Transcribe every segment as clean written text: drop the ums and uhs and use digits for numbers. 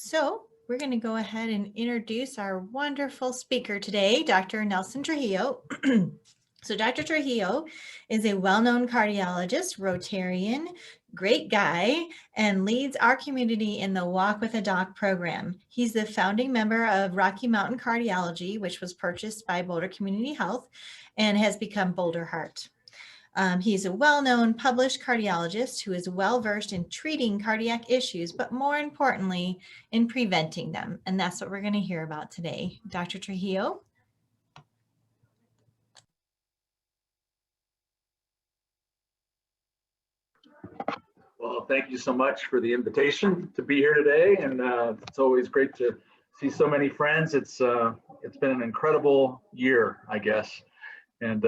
So we're going to go ahead and introduce our wonderful speaker today, Dr. Nelson Trujillo. So Dr. Trujillo is a well-known cardiologist, Rotarian, great guy, and leads our community in the Walk with a Doc program. He's the founding member of Rocky Mountain Cardiology, which was purchased by Boulder Community Health and has become Boulder Heart. He's a well-known published cardiologist who is well-versed in treating cardiac issues, but more importantly, in preventing them. And that's what we're going to hear about today. Dr. Trujillo. Well, thank you so much for the invitation to be here today. And it's always great to see so many friends. It's been an incredible year, I guess. And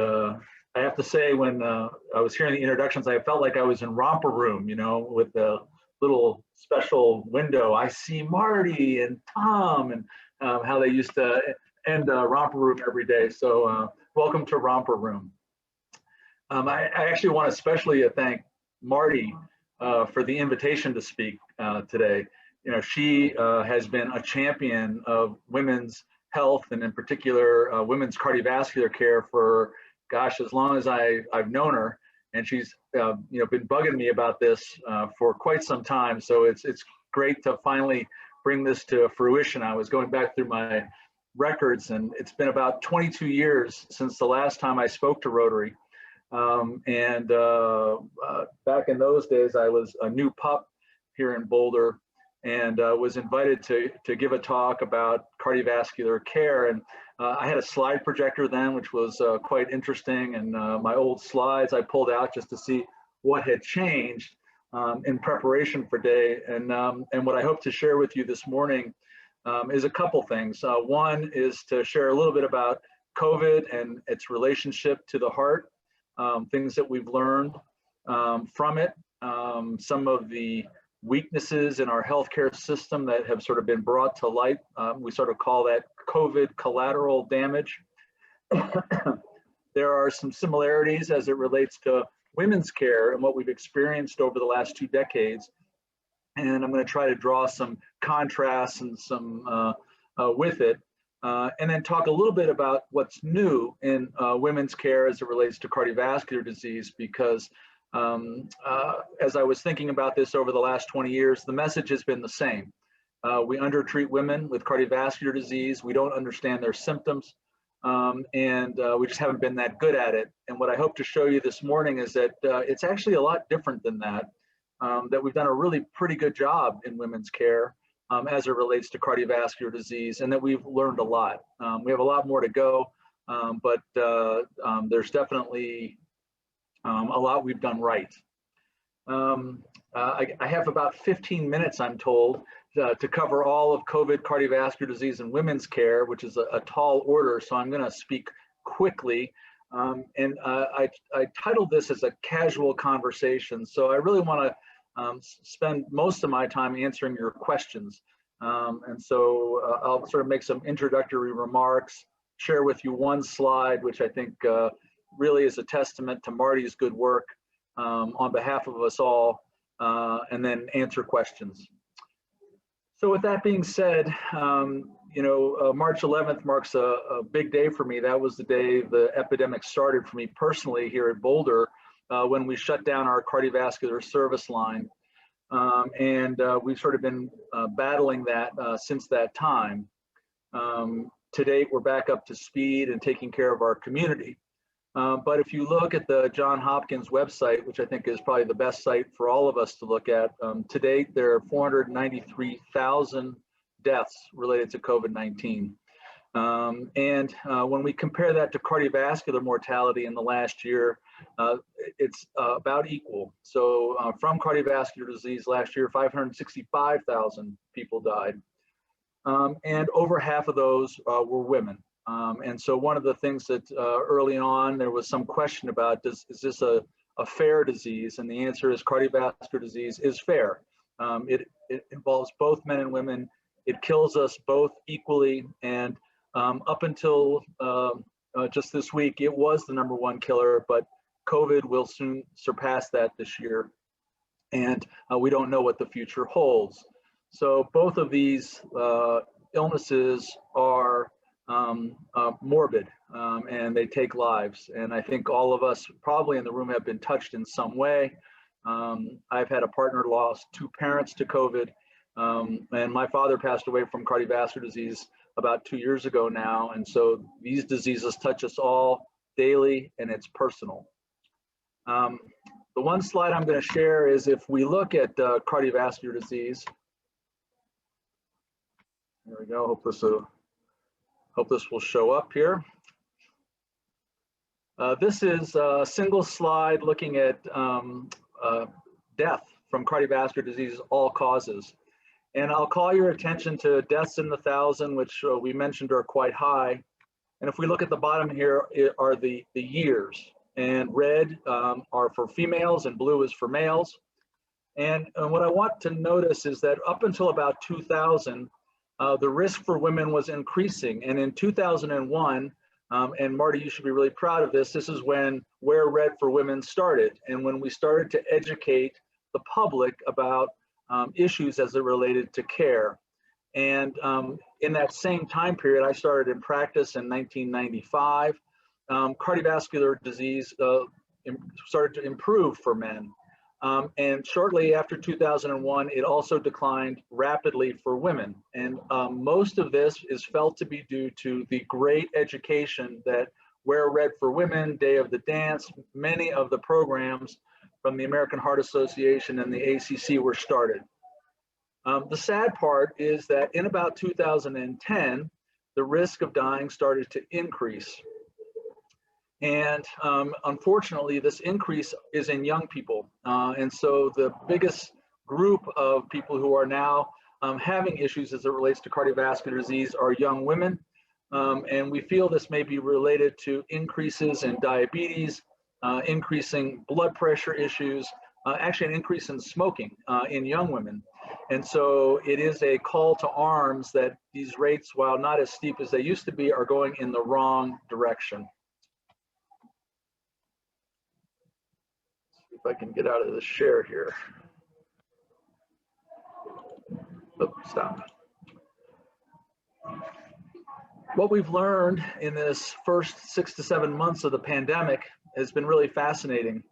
I have to say, when I was hearing the introductions, I felt like I was in Romper Room, you know, with the little special window. I see Marty and Tom and how they used to end Romper Room every day. So welcome to Romper Room. I actually want to especially thank Marty for the invitation to speak today. You know, she has been a champion of women's health and in particular women's cardiovascular care for, gosh, as long as I've known her. And she's you know, been bugging me about this for quite some time. So it's great to finally bring this to fruition. I was going back through my records, and it's been about 22 years since the last time I spoke to Rotary. Back in those days, I was a new pup here in Boulder and was invited to give a talk about cardiovascular care. And I had a slide projector then, which was quite interesting. And my old slides I pulled out just to see what had changed in preparation for day. And what I hope to share with you this morning is a couple things. One is to share a little bit about COVID and its relationship to the heart. Things that we've learned from it, some of the weaknesses in our healthcare system that have sort of been brought to light. We sort of call that COVID collateral damage. There are some similarities as it relates to women's care and what we've experienced over the last 2 decades. And I'm going to try to draw some contrasts and some with it. And then talk a little bit about what's new in women's care as it relates to cardiovascular disease, because as I was thinking about this over the last 20 years, the message has been the same. We undertreat women with cardiovascular disease. We don't understand their symptoms, and we just haven't been that good at it. And what I hope to show you this morning is that it's actually a lot different than that, that we've done a really pretty good job in women's care. As it relates to cardiovascular disease, and that we've learned a lot. We have a lot more to go, but there's definitely a lot we've done right. I have about 15 minutes, I'm told, to cover all of COVID cardiovascular disease and women's care, which is a tall order, so I'm going to speak quickly. I titled this as a casual conversation, so I really want to spend most of my time answering your questions. And so I'll sort of make some introductory remarks, share with you one slide, which I think really is a testament to Marty's good work on behalf of us all, and then answer questions. So with that being said, you know, March 11th marks a big day for me. That was the day the epidemic started for me personally here at Boulder, when we shut down our cardiovascular service line. We've sort of been battling that since that time. To date, we're back up to speed and taking care of our community. But if you look at the Johns Hopkins website, which I think is probably the best site for all of us to look at, to date, there are 493,000 deaths related to COVID-19. When we compare that to cardiovascular mortality in the last year, it's about equal. So from cardiovascular disease last year, 565,000 people died. And over half of those were women. And so one of the things that early on there was some question about, is this a fair disease? And the answer is cardiovascular disease is fair. It involves both men and women. It kills us both equally. And up until just this week, it was the #1 killer, but COVID will soon surpass that this year. And we don't know what the future holds. So both of these illnesses are morbid, and they take lives. And I think all of us probably in the room have been touched in some way. I've had a partner lost 2 parents to COVID, and my father passed away from cardiovascular disease about 2 years ago now. And so these diseases touch us all daily, and it's personal. The one slide I'm going to share is if we look at cardiovascular disease. There we go. Hope this will show up here. This is a single slide looking at death from cardiovascular disease, all causes. And I'll call your attention to deaths in the 1,000, which we mentioned are quite high. And if we look at the bottom here, are the years. And red are for females and blue is for males. And what I want to notice is that up until about 2000, the risk for women was increasing. And in 2001, and Marty, you should be really proud of this, this is when Wear Red for Women started, and when we started to educate the public about issues as it related to care. And in that same time period, I started in practice in 1995. Cardiovascular disease started to improve for men. And shortly after 2001, it also declined rapidly for women. And most of this is felt to be due to the great education that Wear Red for Women, Day of the Dance, many of the programs from the American Heart Association and the ACC were started. The sad part is that in about 2010, the risk of dying started to increase. And unfortunately, this increase is in young people. And so the biggest group of people who are now having issues as it relates to cardiovascular disease are young women. And we feel this may be related to increases in diabetes, increasing blood pressure issues, actually an increase in smoking in young women. And so it is a call to arms that these rates, while not as steep as they used to be, are going in the wrong direction. If I can get out of the share here. Oh, stop. What we've learned in this first 6 to 7 months of the pandemic has been really fascinating.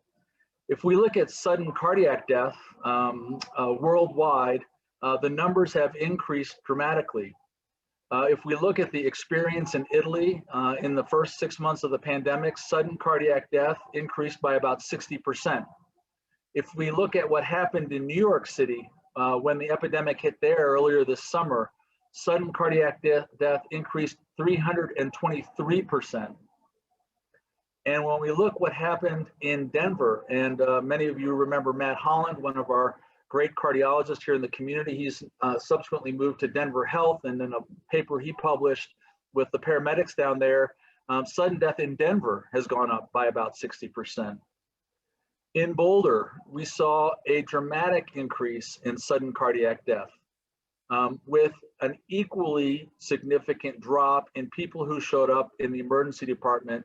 If we look at sudden cardiac death worldwide, the numbers have increased dramatically. If we look at the experience in Italy in the first 6 months of the pandemic, sudden cardiac death increased by about 60%. If we look at what happened in New York City when the epidemic hit there earlier this summer, sudden cardiac death increased 323%. And when we look what happened in Denver, and many of you remember Matt Holland, one of our great cardiologists here in the community, he's subsequently moved to Denver Health, and in a paper he published with the paramedics down there, sudden death in Denver has gone up by about 60%. In Boulder, we saw a dramatic increase in sudden cardiac death, with an equally significant drop in people who showed up in the emergency department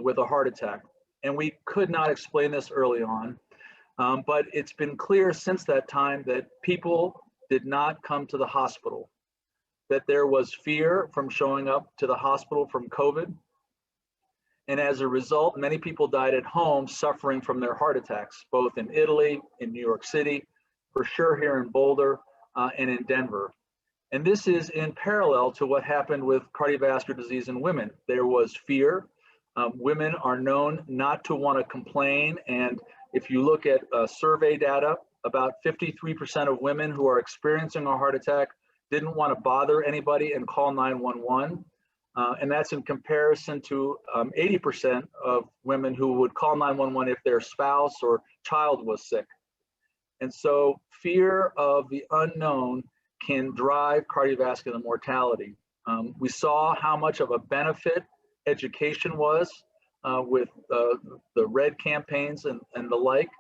with a heart attack. And we could not explain this early on, but it's been clear since that time that people did not come to the hospital, that there was fear from showing up to the hospital from COVID. And as a result, many people died at home suffering from their heart attacks, both in Italy, in New York City, for sure here in Boulder, and in Denver. And this is in parallel to what happened with cardiovascular disease in women. There was fear. Women are known not to want to complain. And if you look at survey data, about 53% of women who are experiencing a heart attack didn't want to bother anybody and call 911. And that's in comparison to 80% of women who would call 911 if their spouse or child was sick. And so fear of the unknown can drive cardiovascular mortality. We saw how much of a benefit education was with the RED campaigns and the like.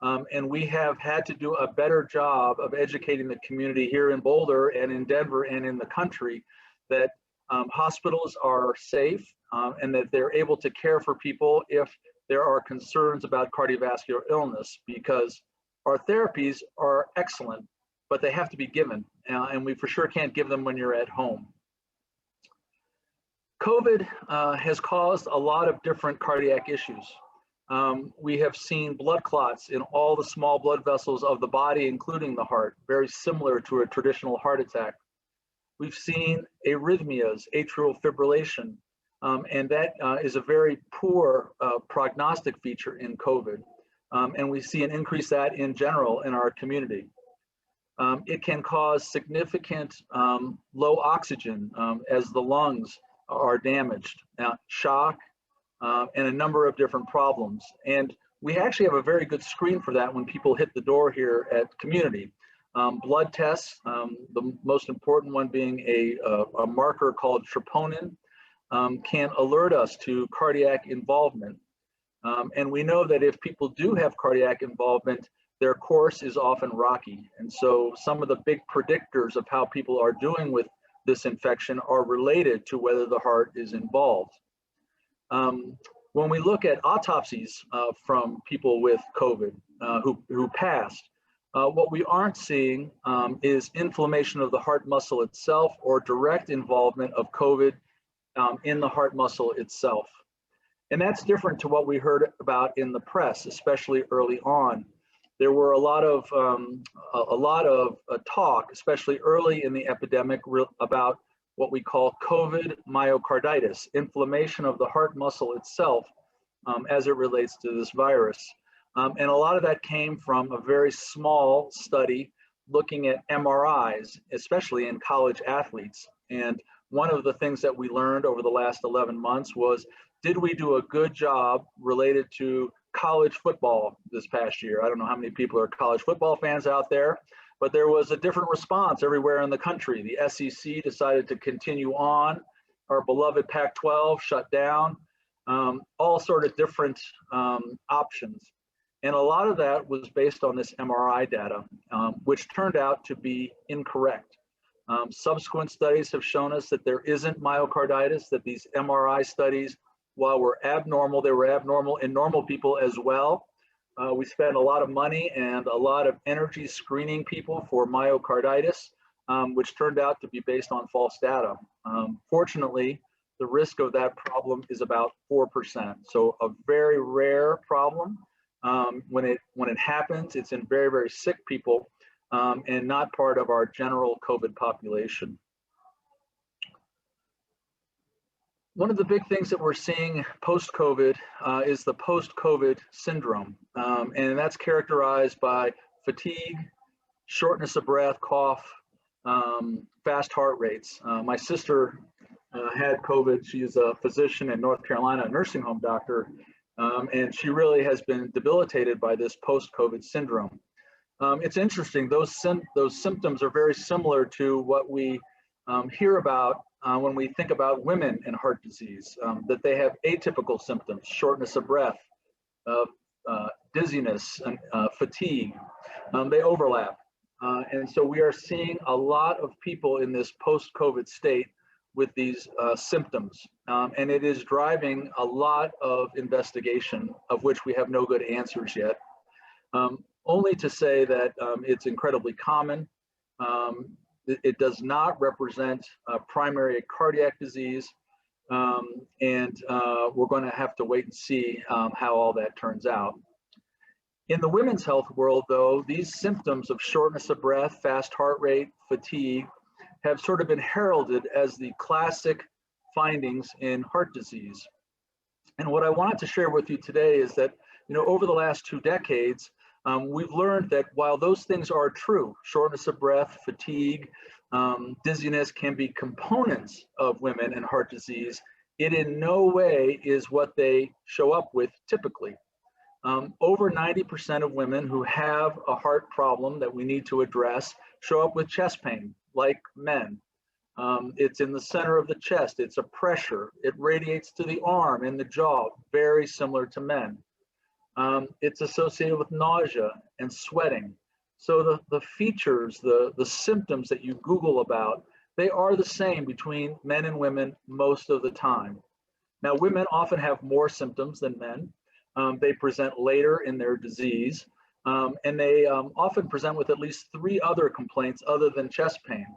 And we have had to do a better job of educating the community here in Boulder and in Denver and in the country that hospitals are safe and that they're able to care for people if there are concerns about cardiovascular illness, because our therapies are excellent, but they have to be given. and we for sure can't give them when you're at home. COVID has caused a lot of different cardiac issues. We have seen blood clots in all the small blood vessels of the body, including the heart, very similar to a traditional heart attack. We've seen arrhythmias, atrial fibrillation, and that is a very poor prognostic feature in COVID. And we see an increase that in general in our community. It can cause significant low oxygen as the lungs are damaged, shock, and a number of different problems. And we actually have a very good screen for that when people hit the door here at community. Blood tests, the most important one being a marker called troponin, can alert us to cardiac involvement. And we know that if people do have cardiac involvement, their course is often rocky. And so some of the big predictors of how people are doing with this infection are related to whether the heart is involved. When we look at autopsies from people with COVID who passed, what we aren't seeing is inflammation of the heart muscle itself or direct involvement of COVID in the heart muscle itself. And that's different to what we heard about in the press, especially early on. There were a lot of talk, especially early in the epidemic, about what we call COVID myocarditis, inflammation of the heart muscle itself as it relates to this virus. And a lot of that came from a very small study looking at MRIs, especially in college athletes. And one of the things that we learned over the last 11 months was, did we do a good job related to college football this past year? I don't know how many people are college football fans out there, but there was a different response everywhere in the country. The SEC decided to continue on. Our beloved Pac-12 shut down. All sort of different options. And a lot of that was based on this MRI data, which turned out to be incorrect. Subsequent studies have shown us that there isn't myocarditis, that these MRI studies, while were abnormal, they were abnormal in normal people as well. We spent a lot of money and a lot of energy screening people for myocarditis, which turned out to be based on false data. Fortunately, the risk of that problem is about 4%. So a very rare problem. When it happens, it's in very, very sick people and not part of our general COVID population. One of the big things that we're seeing post-COVID is the post-COVID syndrome. And that's characterized by fatigue, shortness of breath, cough, fast heart rates. My sister had COVID. She is a physician in North Carolina, a nursing home doctor, and she really has been debilitated by this post-COVID syndrome. It's interesting, those symptoms are very similar to what we hear about when we think about women in heart disease, that they have atypical symptoms, shortness of breath, dizziness, and fatigue. They overlap. And so we are seeing a lot of people in this post-COVID state with these symptoms. And it is driving a lot of investigation, of which we have no good answers yet. Only to say that it's incredibly common. It does not represent primary cardiac disease. And we're going to have to wait and see how all that turns out. In the women's health world, though, these symptoms of shortness of breath, fast heart rate, fatigue, have sort of been heralded as the classic findings in heart disease. And what I wanted to share with you today is that, over the last 2 decades, we've learned that while those things are true, shortness of breath, fatigue, dizziness can be components of women and heart disease, it in no way is what they show up with typically. Over 90% of women who have a heart problem that we need to address show up with chest pain, like men. It's in the center of the chest, it's a pressure, it radiates to the arm and the jaw, very similar to men. It's associated with nausea and sweating. So the features, the symptoms that you Google about, they are the same between men and women most of the time. Now, women often have more symptoms than men. They present later in their disease. And they often present with at least 3 other complaints other than chest pain,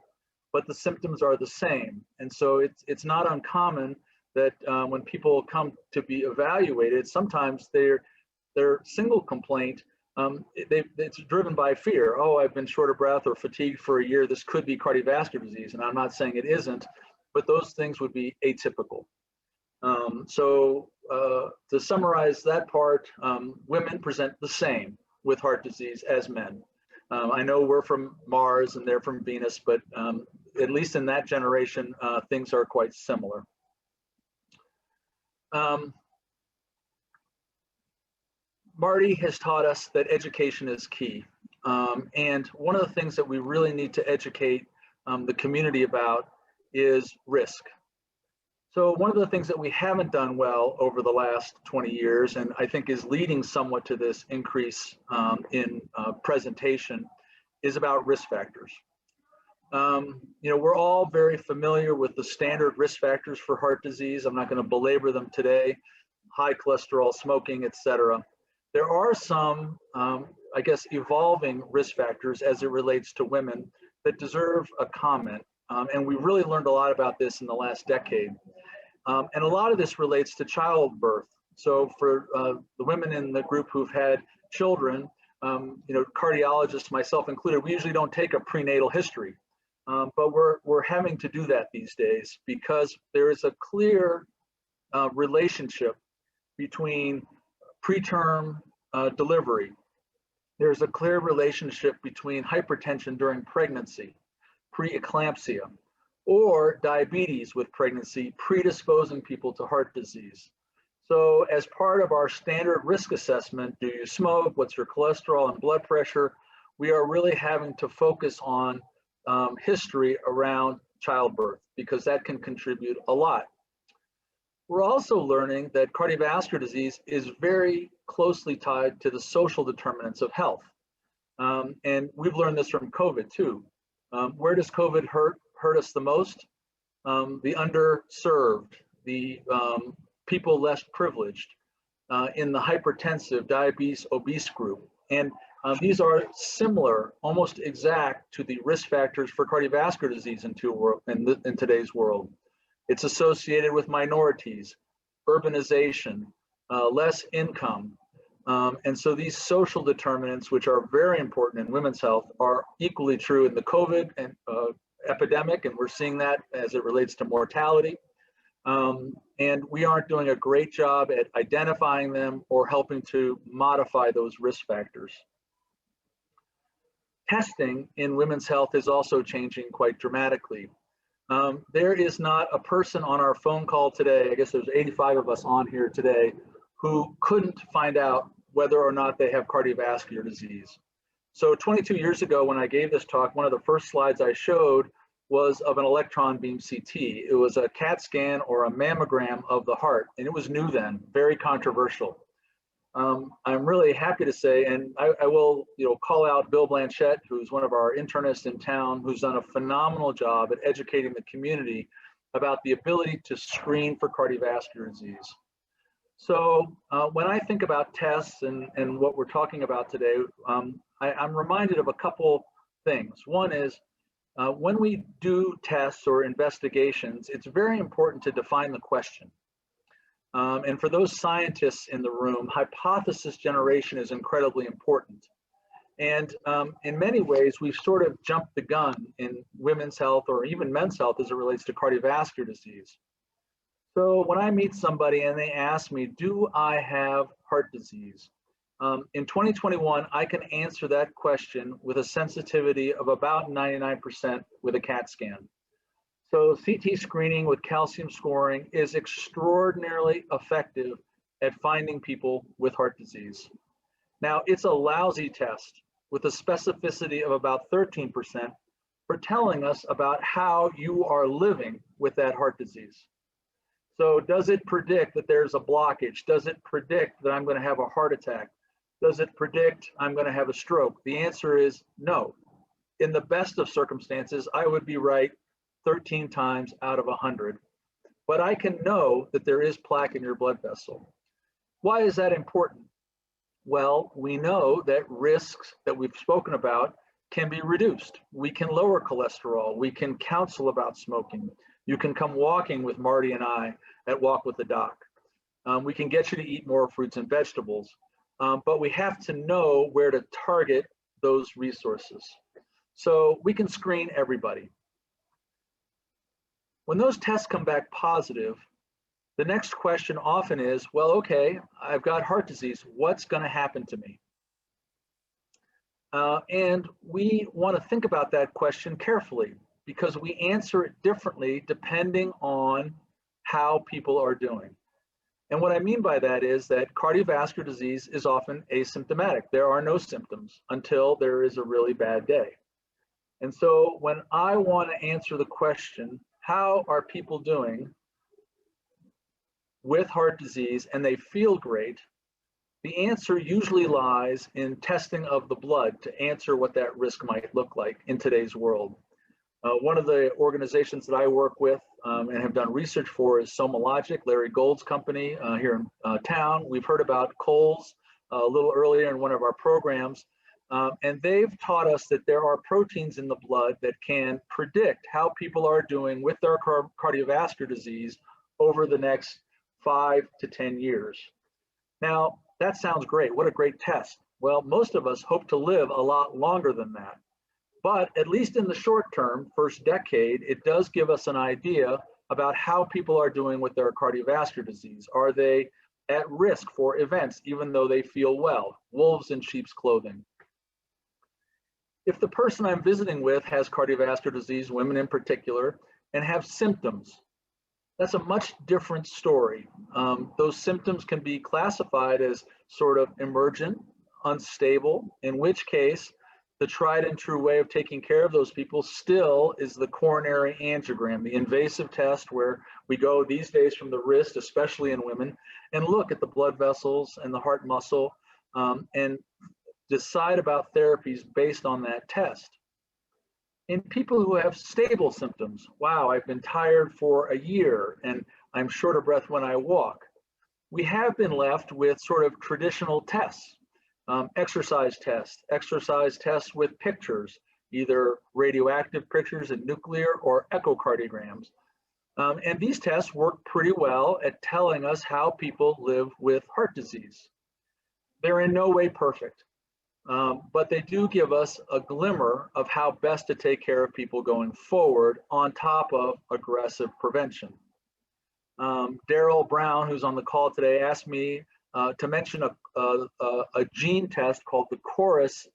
but the symptoms are the same. And so it's not uncommon that when people come to be evaluated, sometimes their single complaint, it's driven by fear. Oh, I've been short of breath or fatigued for a year. This could be cardiovascular disease. And I'm not saying it isn't, but those things would be atypical. To summarize that part, women present the same with heart disease as men. I know we're from Mars and they're from Venus, but at least in that generation, things are quite similar. Marty has taught us that education is key. And one of the things that we really need to educate the community about is risk. So one of the things that we haven't done well over the last 20 years, and I think is leading somewhat to this increase in presentation, is about risk factors. We're all very familiar with the standard risk factors for heart disease. I'm not going to belabor them today: high cholesterol, smoking, etc. There are some, I guess, evolving risk factors as it relates to women that deserve a comment. And we really learned a lot about this in the last decade. And a lot of this relates to childbirth. So for the women in the group who've had children, cardiologists, myself included, we usually don't take a prenatal history. But we're having to do that these days because there is a clear relationship between preterm delivery. There's a clear relationship between hypertension during pregnancy, preeclampsia, or diabetes with pregnancy, predisposing people to heart disease. So as part of our standard risk assessment, do you smoke, what's your cholesterol and blood pressure, we are really having to focus on history around childbirth because that can contribute a lot. We're also learning that cardiovascular disease is very closely tied to the social determinants of health. And we've learned this from COVID too. Where does COVID hurt us the most? The underserved, the people less privileged, in the hypertensive, diabetes, obese group. And these are similar, almost exact to the risk factors for cardiovascular disease in today's world. It's associated with minorities, urbanization, less income. And so these social determinants, which are very important in women's health, are equally true in the COVID and epidemic, and we're seeing that as it relates to mortality. And we aren't doing a great job at identifying them or helping to modify those risk factors. Testing in women's health is also changing quite dramatically. There is not a person on our phone call today, I guess there's 85 of us on here today, who couldn't find out whether or not they have cardiovascular disease. So 22 years ago when I gave this talk, one of the first slides I showed was of an electron beam CT. It was a CAT scan or a mammogram of the heart, and it was new then, very controversial. I'm really happy to say, and I will call out Bill Blanchette, who's one of our internists in town, who's done a phenomenal job at educating the community about the ability to screen for cardiovascular disease. So when I think about tests and what we're talking about today, I'm reminded of a couple things. One is when we do tests or investigations, it's very important to define the question. And for those scientists in the room, hypothesis generation is incredibly important. And in many ways, we've sort of jumped the gun in women's health or even men's health as it relates to cardiovascular disease. So when I meet somebody and they ask me, do I have heart disease? In 2021, I can answer that question with a sensitivity of about 99% with a CAT scan. So CT screening with calcium scoring is extraordinarily effective at finding people with heart disease. Now, it's a lousy test with a specificity of about 13% for telling us about how you are living with that heart disease. So does it predict that there's a blockage? Does it predict that I'm going to have a heart attack? Does it predict I'm going to have a stroke? The answer is no. In the best of circumstances, I would be right 13 times out of 100. But I can know that there is plaque in your blood vessel. Why is that important? Well, we know that risks that we've spoken about can be reduced. We can lower cholesterol. We can counsel about smoking. You can come walking with Marty and I at Walk with the Doc. We can get you to eat more fruits and vegetables, but we have to know where to target those resources. So we can screen everybody. When those tests come back positive, the next question often is, well, okay, I've got heart disease. What's going to happen to me? And we want to think about that question carefully because we answer it differently depending on how people are doing. And what I mean by that is that cardiovascular disease is often asymptomatic. There are no symptoms until there is a really bad day. And so when I want to answer the question, how are people doing with heart disease and they feel great, the answer usually lies in testing of the blood to answer what that risk might look like in today's world. One of the organizations that I work with and have done research for is SomaLogic, Larry Gold's company here in town. We've heard about Coles a little earlier in one of our programs, and they've taught us that there are proteins in the blood that can predict how people are doing with their cardiovascular disease over the next 5 to 10 years. Now, that sounds great. What a great test. Well, most of us hope to live a lot longer than that. But at least in the short term, first decade, it does give us an idea about how people are doing with their cardiovascular disease. Are they at risk for events, even though they feel well? Wolves in sheep's clothing. If the person I'm visiting with has cardiovascular disease, women in particular, and have symptoms, that's a much different story. Those symptoms can be classified as sort of emergent, unstable, in which case the tried and true way of taking care of those people still is the coronary angiogram, the invasive test where we go these days from the wrist, especially in women, and look at the blood vessels and the heart muscle and decide about therapies based on that test. In people who have stable symptoms, wow, I've been tired for a year and I'm short of breath when I walk, we have been left with sort of traditional tests. Exercise tests with pictures, either radioactive pictures and nuclear or echocardiograms. And these tests work pretty well at telling us how people live with heart disease. They're in no way perfect, but they do give us a glimmer of how best to take care of people going forward on top of aggressive prevention. Daryl Brown, who's on the call today, asked me to mention a gene test called the Chorus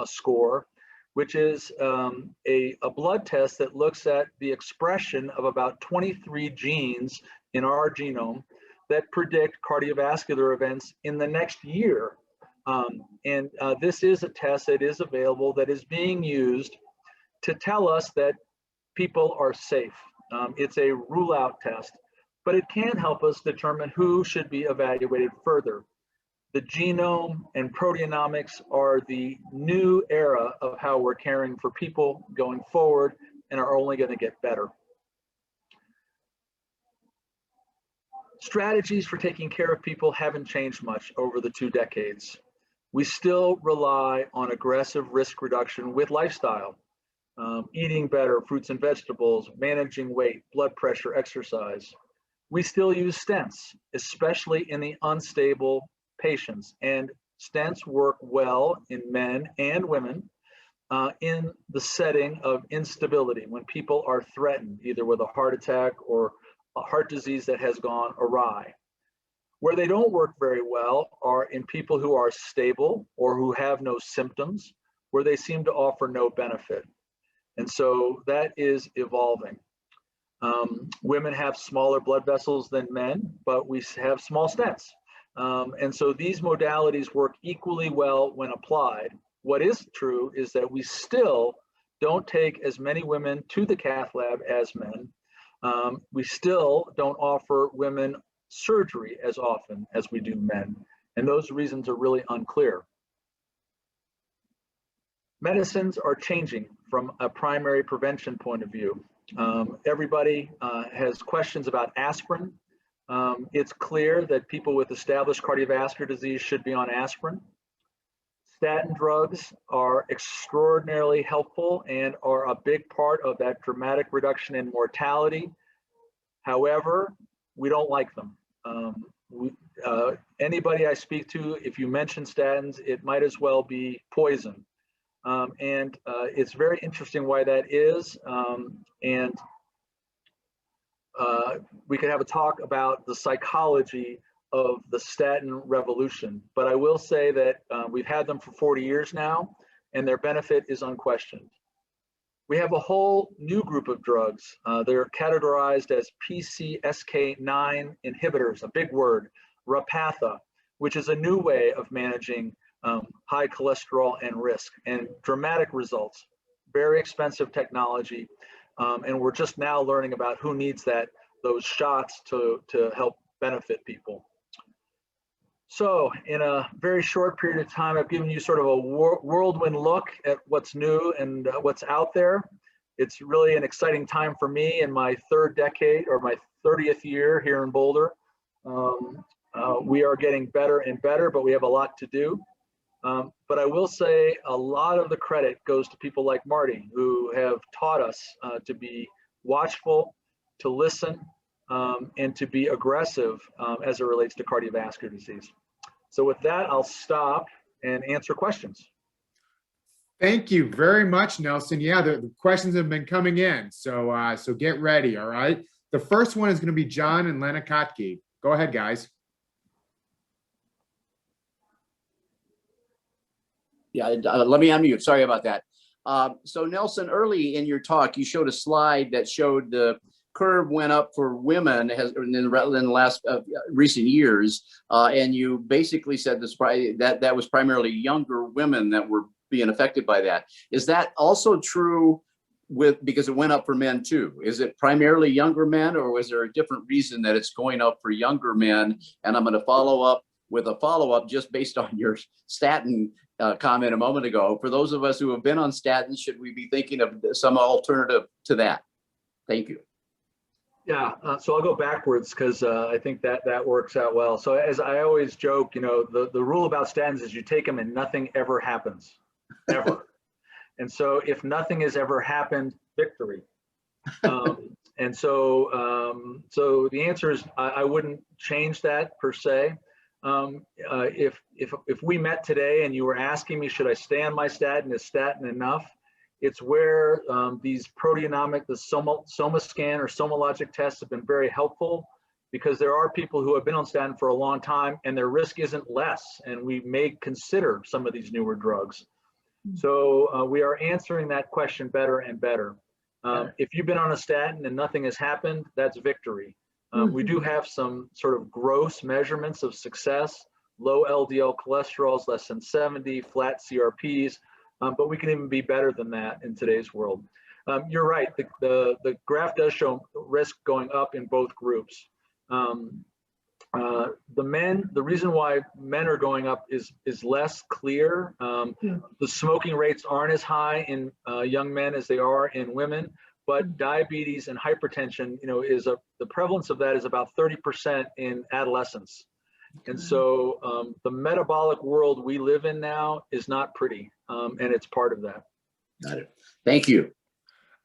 score, which is a blood test that looks at the expression of about 23 genes in our genome that predict cardiovascular events in the next year. And this is a test that is available that is being used to tell us that people are safe. It's a rule out test, but it can help us determine who should be evaluated further. The genome and proteomics are the new era of how we're caring for people going forward and are only going to get better. Strategies for taking care of people haven't changed much over the 2 decades. We still rely on aggressive risk reduction with lifestyle, eating better, fruits and vegetables, managing weight, blood pressure, exercise. We still use stents, especially in the unstable patients, and stents work well in men and women in the setting of instability, when people are threatened either with a heart attack or a heart disease that has gone awry. Where they don't work very well are in people who are stable or who have no symptoms, where they seem to offer no benefit. And so that is evolving. Women have smaller blood vessels than men, but we have small stents. And so these modalities work equally well when applied. What is true is that we still don't take as many women to the cath lab as men. We still don't offer women surgery as often as we do men. And those reasons are really unclear. Medicines are changing from a primary prevention point of view. Everybody has questions about aspirin. It's clear that people with established cardiovascular disease should be on aspirin. Statin drugs are extraordinarily helpful and are a big part of that dramatic reduction in mortality. However, we don't like them. Anybody I speak to, if you mention statins, it might as well be poison. And it's very interesting why that is. And we could have a talk about the psychology of the statin revolution. But I will say that we've had them for 40 years now, and their benefit is unquestioned. We have a whole new group of drugs. They're categorized as PCSK9 inhibitors, a big word, Repatha, which is a new way of managing high cholesterol and risk, and dramatic results. Very expensive technology, and we're just now learning about who needs those shots to help benefit people. So in a very short period of time, I've given you sort of a whirlwind look at what's new and what's out there. It's really an exciting time for me in my third decade, or my 30th year here in Boulder. We are getting better and better, but we have a lot to do. But I will say a lot of the credit goes to people like Marty, who have taught us to be watchful, to listen, and to be aggressive as it relates to cardiovascular disease. So with that, I'll stop and answer questions. Thank you very much, Nelson. Yeah, the questions have been coming in, so so get ready. All right. The first one is going to be John and Lenakotki. Go ahead, guys. Yeah, let me unmute. Sorry about that. So Nelson, early in your talk, you showed a slide that showed the curve went up for women in the last recent years, and you basically said that was primarily younger women that were being affected by that. Is that also true because it went up for men too? Is it primarily younger men, or was there a different reason that it's going up for younger men? And I'm going to follow up with a follow-up just based on your statin comment a moment ago. For those of us who have been on statins, should we be thinking of some alternative to that? Thank you. Yeah, so I'll go backwards because I think that works out well. So as I always joke, you know, the rule about statins is you take them and nothing ever happens, ever. And so if nothing has ever happened, victory. And so so the answer is I wouldn't change that per se. If we met today and you were asking me, should I stay on my statin? Is statin enough? It's where these proteomic, the SomaScan or SomaLogic tests have been very helpful, because there are people who have been on statin for a long time and their risk isn't less, and we may consider some of these newer drugs. So we are answering that question better and better. If you've been on a statin and nothing has happened, that's victory. We do have some sort of gross measurements of success: low LDL cholesterols, less than 70, flat CRPs. But we can even be better than that in today's world. You're right, the graph does show risk going up in both groups. The reason why men are going up is less clear. The smoking rates aren't as high in young men as they are in women, but diabetes and hypertension, you know, the prevalence of that is about 30% in adolescents. And so the metabolic world we live in now is not pretty, and it's part of that. Got it. Thank you.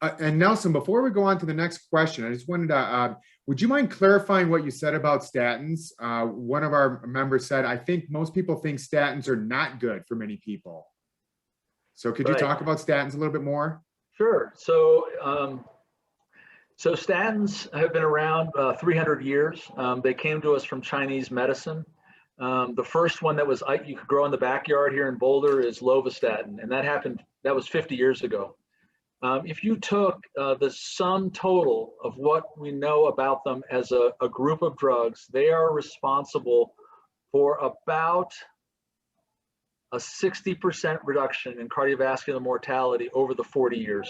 And Nelson, before we go on to the next question, I just wanted to, would you mind clarifying what you said about statins? One of our members said, I think most people think statins are not good for many people. So could you talk about statins a little bit more? Sure. So, so statins have been around 300 years. They came to us from Chinese medicine. The first one that you could grow in the backyard here in Boulder is lovastatin, and that was 50 years ago. If you took the sum total of what we know about them as a group of drugs, they are responsible for about a 60% reduction in cardiovascular mortality over the 40 years.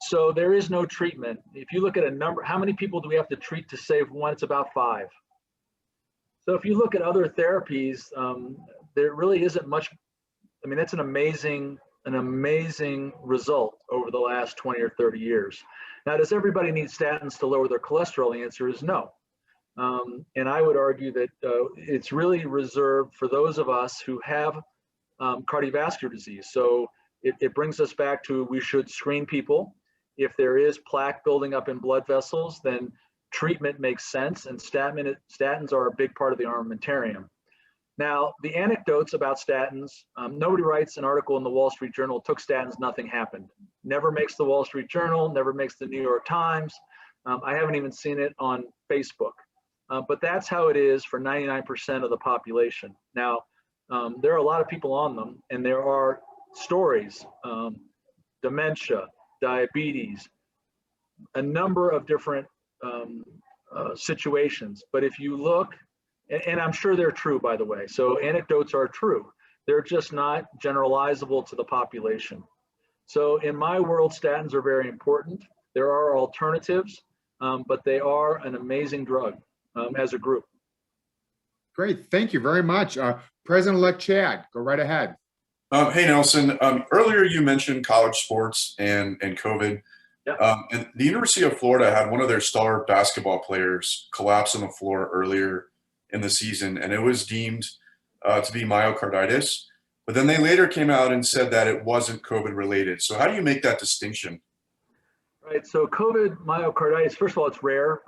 So there is no treatment. If you look at a number, how many people do we have to treat to save one? It's about 5. So if you look at other therapies, there really isn't much. I mean, that's an amazing result over the last 20 or 30 years. Now, does everybody need statins to lower their cholesterol? The answer is no. And I would argue that it's really reserved for those of us who have cardiovascular disease. So it brings us back to we should screen people. If there is plaque building up in blood vessels, then treatment makes sense, and statins are a big part of the armamentarium. Now, the anecdotes about statins, nobody writes an article in the Wall Street Journal, took statins, nothing happened. Never makes the Wall Street Journal, never makes the New York Times. I haven't even seen it on Facebook. But that's how it is for 99% of the population. Now, there are a lot of people on them, and there are stories, dementia, diabetes, a number of different situations. But if you look, and I'm sure they're true, by the way, so anecdotes are true. They're just not generalizable to the population. So in my world, statins are very important. There are alternatives, but they are an amazing drug as a group. Great, thank you very much. President-elect Chad, go right ahead. Hey, Nelson. Earlier you mentioned college sports and COVID. Yep. And the University of Florida had one of their star basketball players collapse on the floor earlier in the season, and it was deemed to be myocarditis. But then they later came out and said that it wasn't COVID related. So how do you make that distinction? Right, so COVID myocarditis, first of all, it's rare,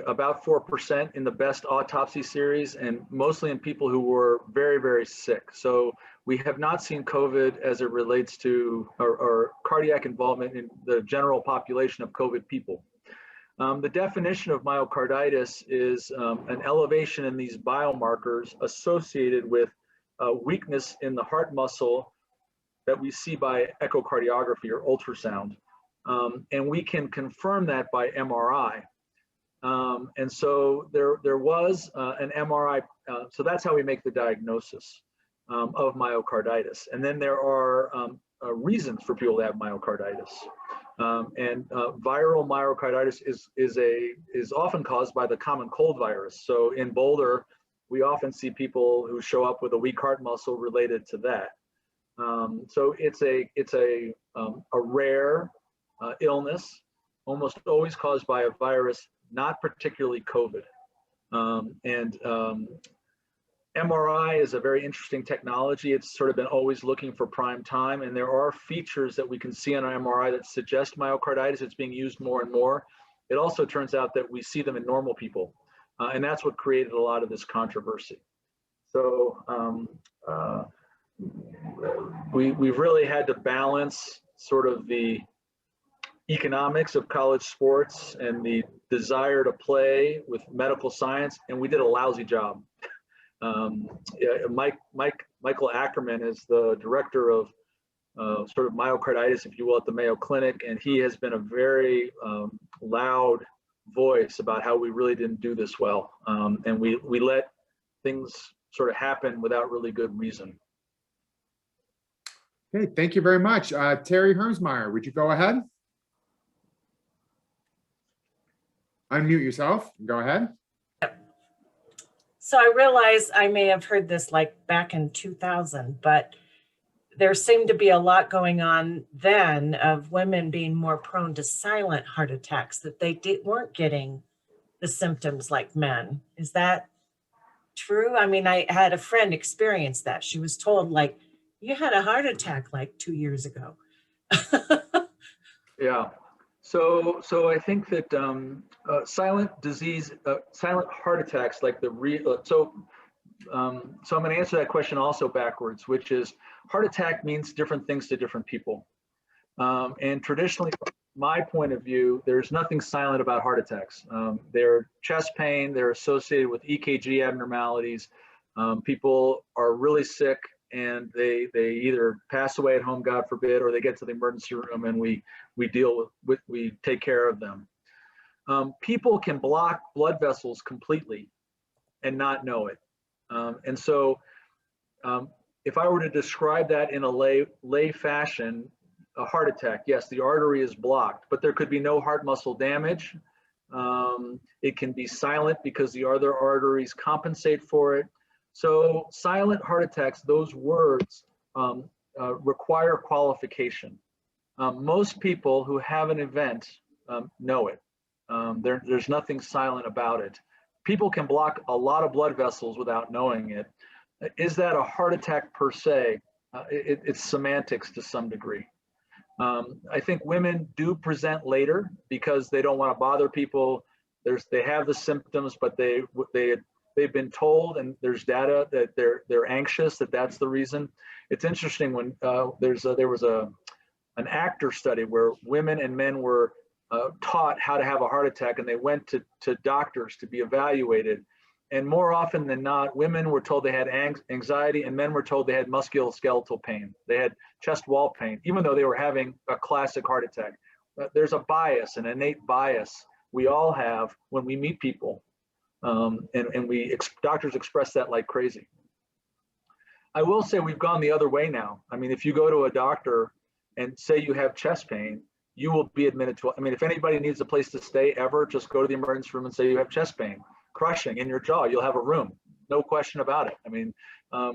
about 4% in the best autopsy series, and mostly in people who were very, very sick. So we have not seen COVID as it relates to or cardiac involvement in the general population of COVID people. The definition of myocarditis is an elevation in these biomarkers associated with weakness in the heart muscle that we see by echocardiography or ultrasound. And we can confirm that by MRI. And so there was an MRI, so that's how we make the diagnosis of myocarditis. And then there are reasons for people to have myocarditis. And viral myocarditis is often caused by the common cold virus. So in Boulder, we often see people who show up with a weak heart muscle related to that. So it's a rare illness, almost always caused by a virus, not particularly COVID. MRI is a very interesting technology. It's sort of been always looking for prime time, and there are features that we can see on our MRI that suggest myocarditis. It's being used more and more. It also turns out that we see them in normal people, and that's what created a lot of this controversy. So we've really had to balance sort of the economics of college sports and the desire to play with medical science, and we did a lousy job. Michael Ackerman is the director of sort of myocarditis, if you will, at the Mayo Clinic, and he has been a very loud voice about how we really didn't do this well, and we let things sort of happen without really good reason. Okay, thank you very much. Terry Hermsmeyer, would you go ahead? Unmute yourself. Go ahead. So I realize I may have heard this like back in 2000, but there seemed to be a lot going on then of women being more prone to silent heart attacks, that they weren't getting the symptoms like men. Is that true? I mean, I had a friend experience that. She was told, like, you had a heart attack like 2 years ago. Yeah. So I think that silent disease, silent heart attacks, like so I'm going to answer that question also backwards, which is heart attack means different things to different people. And traditionally, from my point of view, there's nothing silent about heart attacks. They're chest pain, they're associated with EKG abnormalities. People are really sick and they either pass away at home, God forbid, or they get to the emergency room and we take care of them. People can block blood vessels completely and not know it. And so if I were to describe that in a lay fashion, a heart attack, yes, the artery is blocked, but there could be no heart muscle damage. It can be silent because the other arteries compensate for it. So silent heart attacks, those words require qualification. Most people who have an event know it. There's nothing silent about it. people can block a lot of blood vessels without knowing it. Is that a heart attack per se? It's semantics to some degree. I think women do present later because they don't want to bother people. They have the symptoms, but they've been told, and there's data that they're anxious, that's the reason. It's interesting when there was an actor study where women and men were taught how to have a heart attack, and they went to doctors to be evaluated. And more often than not, women were told they had anxiety, and men were told they had musculoskeletal pain. They had chest wall pain, even though they were having a classic heart attack. There's a bias, an innate bias we all have when we meet people, and doctors express that like crazy. I will say we've gone the other way now. I mean, if you go to a doctor and say you have chest pain, you will be admitted to. I mean, if anybody needs a place to stay ever, just go to the emergency room and say you have chest pain, crushing in your jaw. You'll have a room, no question about it. I mean,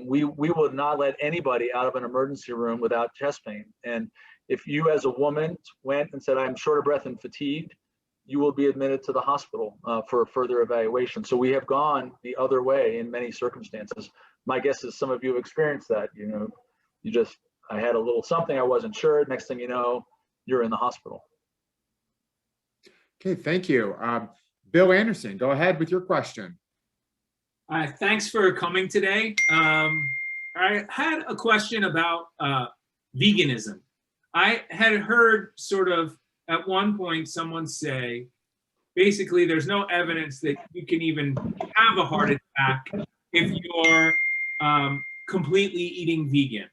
we would not let anybody out of an emergency room without chest pain. And if you, as a woman, went and said, "I'm short of breath and fatigued," you will be admitted to the hospital for further evaluation. So we have gone the other way in many circumstances. My guess is some of you have experienced that. You know, I had a little something, I wasn't sure. Next thing you know, you're in the hospital. Okay, thank you. Bill Anderson, go ahead with your question. Thanks for coming today. I had a question about veganism. I had heard sort of at one point someone say, basically, there's no evidence that you can even have a heart attack if you're completely eating vegan.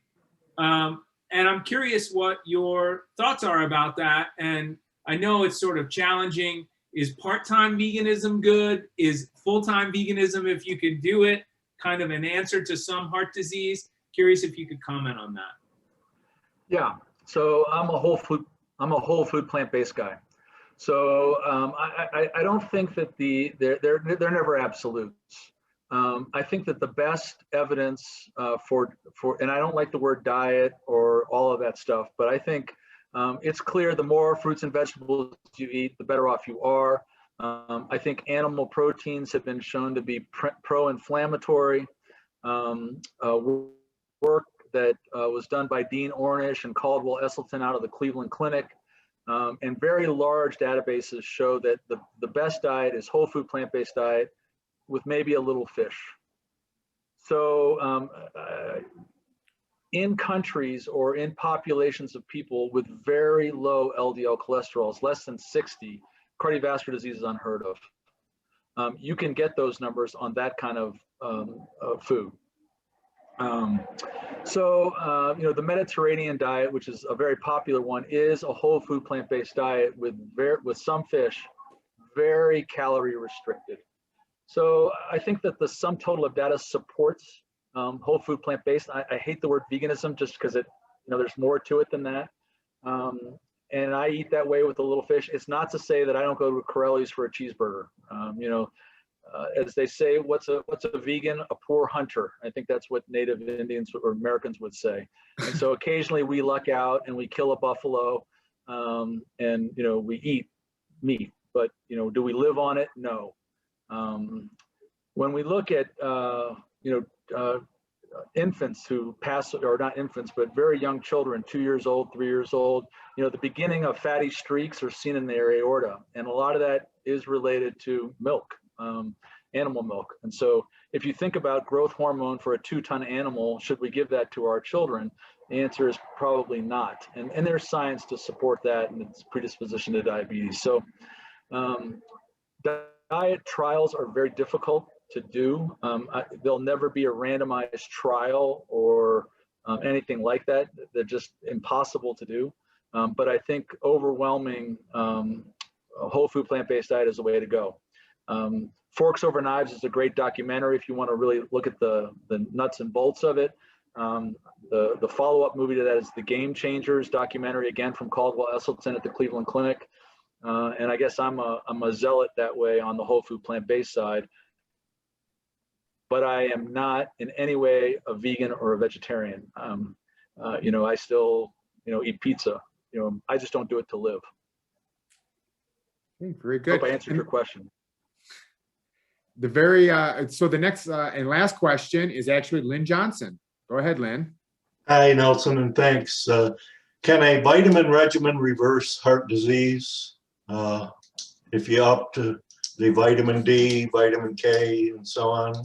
And I'm curious what your thoughts are about that. And I know it's sort of challenging. Is part-time veganism good? Is full-time veganism, if you could do it, kind of an answer to some heart disease? Curious if you could comment on that. Yeah, so I'm a whole food plant-based guy. So I don't think that they're never absolutes. I think that the best evidence for, and I don't like the word diet or all of that stuff, but I think it's clear the more fruits and vegetables you eat, the better off you are. I think animal proteins have been shown to be pro-inflammatory. Work that was done by Dean Ornish and Caldwell Esselstyn out of the Cleveland Clinic, and very large databases show that the best diet is whole food plant-based diet with maybe a little fish. So in countries or in populations of people with very low LDL cholesterol, less than 60, cardiovascular disease is unheard of. You can get those numbers on that kind of food. You know, the Mediterranean diet, which is a very popular one, is a whole food plant-based diet with some fish, very calorie restricted. So I think that the sum total of data supports whole food plant-based. I hate the word veganism just because there's more to it than that. And I eat that way with a little fish. It's not to say that I don't go to Corelli's for a cheeseburger. As they say, what's a vegan? A poor hunter. I think that's what Native Indians or Americans would say. And so occasionally we luck out and we kill a buffalo, and we eat meat. But do we live on it? No. When we look at infants who pass, or not infants, but very young children, 2 years old, 3 years old, the beginning of fatty streaks are seen in their aorta, and a lot of that is related to milk, animal milk. And so if you think about growth hormone for a 2-ton animal, should we give that to our children? The answer is probably not. And there's science to support that and its predisposition to diabetes. So diet trials are very difficult to do. There'll never be a randomized trial or anything like that. They're just impossible to do. But I think overwhelming whole food plant-based diet is the way to go. Forks Over Knives is a great documentary if you want to really look at the nuts and bolts of it. The follow-up movie to that is the Game Changers documentary, again from Caldwell Esselstyn at the Cleveland Clinic. And I guess I'm a zealot that way on the whole food plant-based side. But I am not in any way a vegan or a vegetarian. I still, eat pizza. I just don't do it to live. Okay, very good. Hope I answered your question. So the next and last question is actually Lynn Johnson. Go ahead, Lynn. Hi, Nelson, and thanks. Can a vitamin regimen reverse heart disease? If you up to the vitamin D, vitamin K, and so on?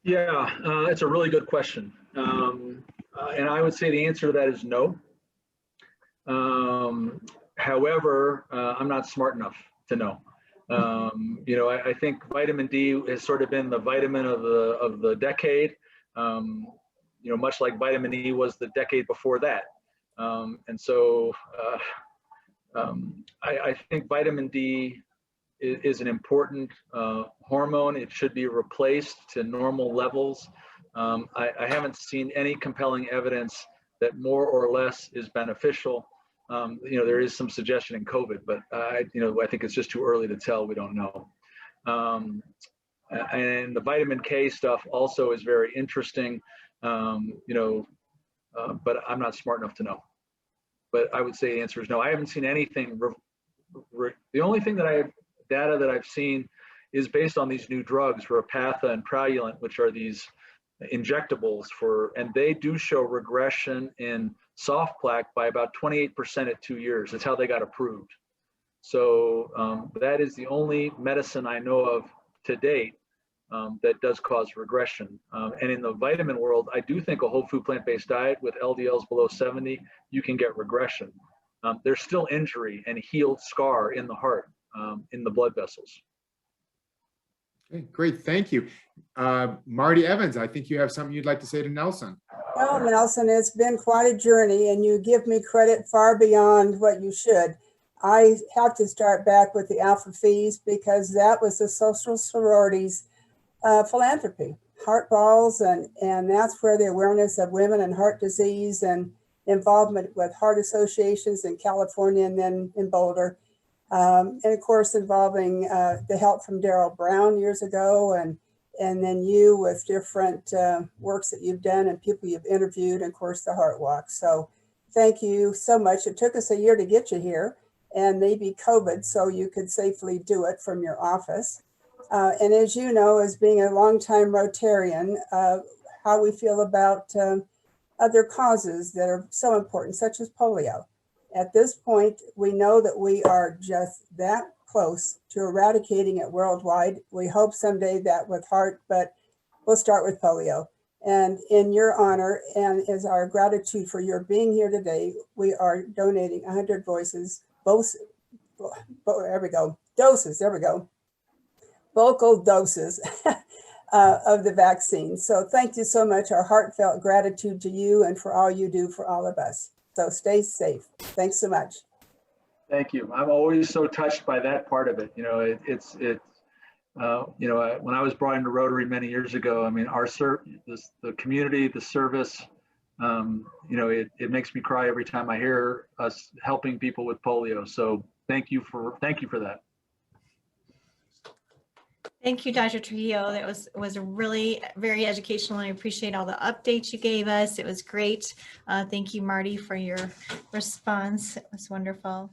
Yeah, it's a really good question. And I would say the answer to that is no. However, I'm not smart enough to know. I think vitamin D has sort of been the vitamin of the decade. Much like vitamin E was the decade before that. I think vitamin D is an important hormone. It should be replaced to normal levels. I haven't seen any compelling evidence that more or less is beneficial. There is some suggestion in COVID, but I think it's just too early to tell. We don't know. And the vitamin K stuff also is very interesting, but I'm not smart enough to know. But I would say the answer is no. I haven't seen anything. The only thing data that I've seen is based on these new drugs, Repatha and Praluent, which are these injectables and they do show regression in soft plaque by about 28% at 2 years. That's how they got approved. So that is the only medicine I know of to date that does cause regression. And in the vitamin world, I do think a whole food plant-based diet with LDLs below 70, you can get regression. There's still injury and healed scar in the heart, in the blood vessels. Okay, great, thank you. Marty Evans, I think you have something you'd like to say to Nelson. Well, Nelson, it's been quite a journey, and you give me credit far beyond what you should. I have to start back with the Alpha Phi's because that was the social sororities philanthropy, heart balls, and that's where the awareness of women and heart disease and involvement with heart associations in California and then in Boulder. And of course, involving the help from Daryl Brown years ago, and then you with different works that you've done and people you've interviewed, and of course, the Heart Walk. So thank you so much. It took us a year to get you here, and maybe COVID, so you could safely do it from your office. And as you know, as being a longtime Rotarian, how we feel about other causes that are so important, such as polio. At this point, we know that we are just that close to eradicating it worldwide. We hope someday that with heart, but we'll start with polio. And in your honor and as our gratitude for your being here today, we are donating 100 doses, vocal doses of the vaccine. So thank you so much. Our heartfelt gratitude to you and for all you do for all of us. So stay safe. Thanks so much. Thank you. I'm always so touched by that part of it. When I was brought into Rotary many years ago, I mean, the community, the service, it makes me cry every time I hear us helping people with polio. So thank you for that. Thank you, Dr. Trujillo. That was really very educational. I appreciate all the updates you gave us. It was great. Thank you, Marty, for your response. It was wonderful.